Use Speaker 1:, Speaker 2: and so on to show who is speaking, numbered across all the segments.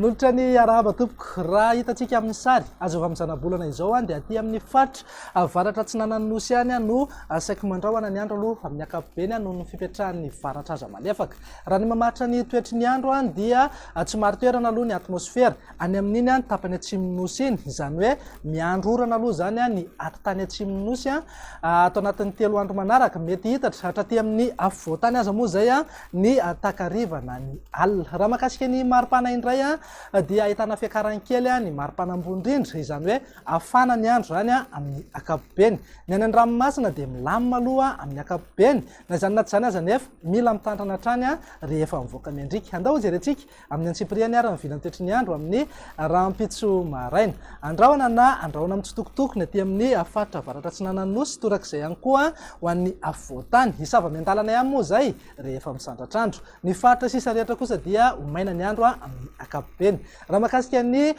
Speaker 1: manolotra ny arahaba tompoko raha hitantsika amin'ny sary azo amin'izana-bolana izao dia aty amin'ny faritra varatra Atsinanana Nosy any no saika mandrahona ny andro aloha amin'ny ankapobeny noho ny fipetrahan'ny varatra aza malefaka. Raha ny mamaritra ny toetry ny andro dia tsy maro toerana aloha ny atmosfera any amin'iny any tapany atsimon'ny nosy iny, izany hoe miandro orana aloha zany ny atitany atsimon'ny nosy ato anatin'ny 3 andro manaraka mety hitatra hatraty amin'ny afovoantany aza moa zay ny takariva na ny alina. Raha makasika ny maripana indray dia ahitana fiakarany kely ny maripana ambony indrindra, izany hoe afana ny andro zany amin'ny ankapobeny. Ny any an-dranomasina dia milamina aloha amin'ny ankapobeny, na izany na tsy izany aza nefa mila mitandrana hatrany rehefa mivoaka miandrika. Andao jerentsika amin'ny antsipiriany ary mivilan'ny toetry ny andro amin'ny rahampitso maraina. Andrahona na andrahona mitsitokotoko ny aty amin'ny faritra varatra Atsinanana Nosy, torak'izay ihany koa ho an'ny afovoantany. Hisava miandalana ihany moa zay rehefa misandratr'andro. Ny faritra sisa rehetra kosa dia ho maina ny andro amin'ny ankapobeny. Raha makasika ny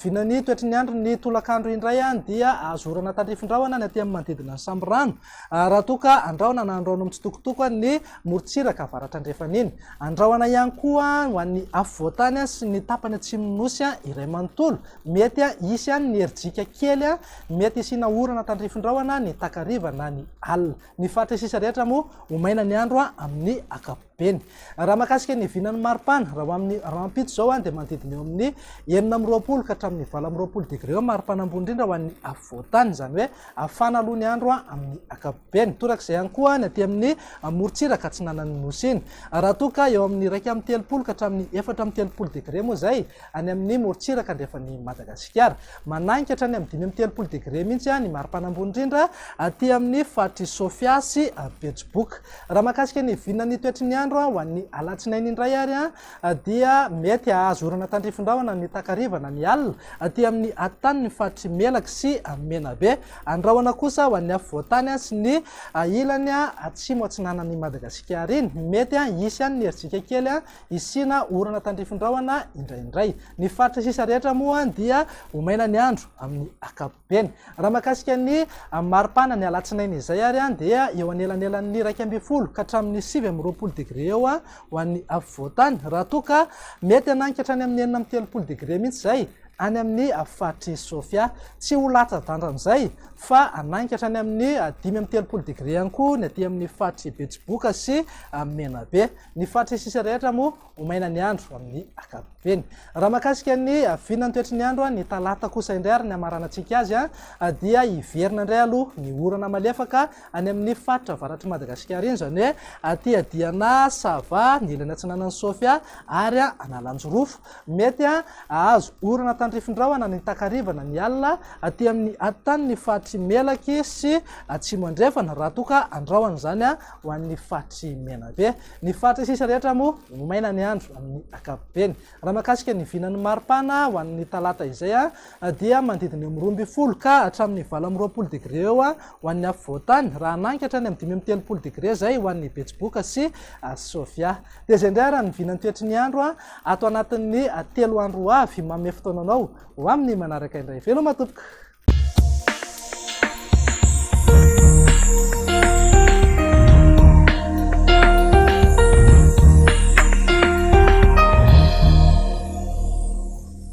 Speaker 1: vinany toetry ny andro ny tolakandro indray dia azorana tandrifin-drahona ny aty amin'ny manodidina ny Samborano. Raha toka andrahona na andrahona mitsitokotoko ny morontsiraka varatra andrefan'iny. Andrahona ihany koa ho an'ny afovoantany sy ny tapany atsimon'ny nosy iray manontolo, mety hisy ny herijika kely, mety isina orana tandrifin-drahona ny takariva na ny alina. Ny faritra sisa rehetra moa ho maina ny andro amin'ny ankapobeny. Raha makasika ny vinan'ny maripana, raha amin'ny rahampitso zao dia manodidina eo amin'ny 920 ka hatramin'ny 20 degré eo maripana ambony indrindra ho an'ny afovoantany, izany hoe afana aloha ny andro amin'ny ankapobeny. Torak'izay ihany koa ny aty amin'ny morontsiraka Atsinanana Nosy iny. Raha toka eo amin'ny 130 ka hatramin'ny 430 degré moa zay any amin'ny morontsiraka andrefan'ny Madagasikara. Mananika hatrany amin'ny 530 degré mihitsy ny maripana ambony indrindra aty amin'ny faritry Sofia sy Betsiboka. Raha makasika ny vinan'ny toetry ny andro ho an'ny alatsinainy indray ary dia mety azorana tandrifin-drahona ny takariva na ny alina aty amin'ny atany ny faritry Melaky sy Menabe. Andrahona kosa ho an'ny afovoantany sy ny ilany atsimo atsinanan'ny Madagasikara iny, mety hisy ny herijika kely isina orana tandrifin-drahona indraindray. Ny faritra sisa rehetra moa dia ho maina ny andro amin'ny ankapobeny. Raha makasika ny maripana ny alatsinainy izay ary dia eo anelanelan'ny 120 ka hatramin'ny 920 degré eo ho an'ny afovoantany. Raha toka mety ananika hatrany amin'ny 430 degré mihitsy zay any amin'ny faritry Sofia. Tsy ho latsa-dandran'izay fa ananika hatrany amin'ny 530 degré ihany koa ny aty amin'ny faritry Betsiboka sy Menabe. Ny faritra sisa rehetra moa ho maina ny andro amin'ny ankapobeny. Raha makasika ny vinan'ny toetry ny andro ny talata kosa indray ary ny amaranantsika azy dia hiverina indray aloha ny orana malefaka any amin'ny faritra varatra Madagasikara iny, izany hoe aty adiana Sava, ny ilany Atsinanan'ny Sofia ary Analanjorofo. Mety azo orana tandrifin-drahona ny takariva na ny alina aty amin'ny atany ny faritry Melaky sy atsimo andrefana raha toka andrahona zany ho an'ny faritry Menabe. Ny faritra sisa rehetra moa ho maina ny andro amin'ny ankapobeny. Raha makasika ny vinan'ny maripana ho an'ny talata izay dia manodidina eo amin'ny 20 ka hatramin'ny 20 degré eo ho an'ny afovoantany. Raha ananika hatrany amin'ny 530 degré zay ho an'ny Betsiboka sy Sofia. Dia izay indray raha ny vinan'ny toetry ny andro ato anatin'ny 3 andro avy mamehy fotoananao ho amin'ny manaraka indray. Veloma tompoko.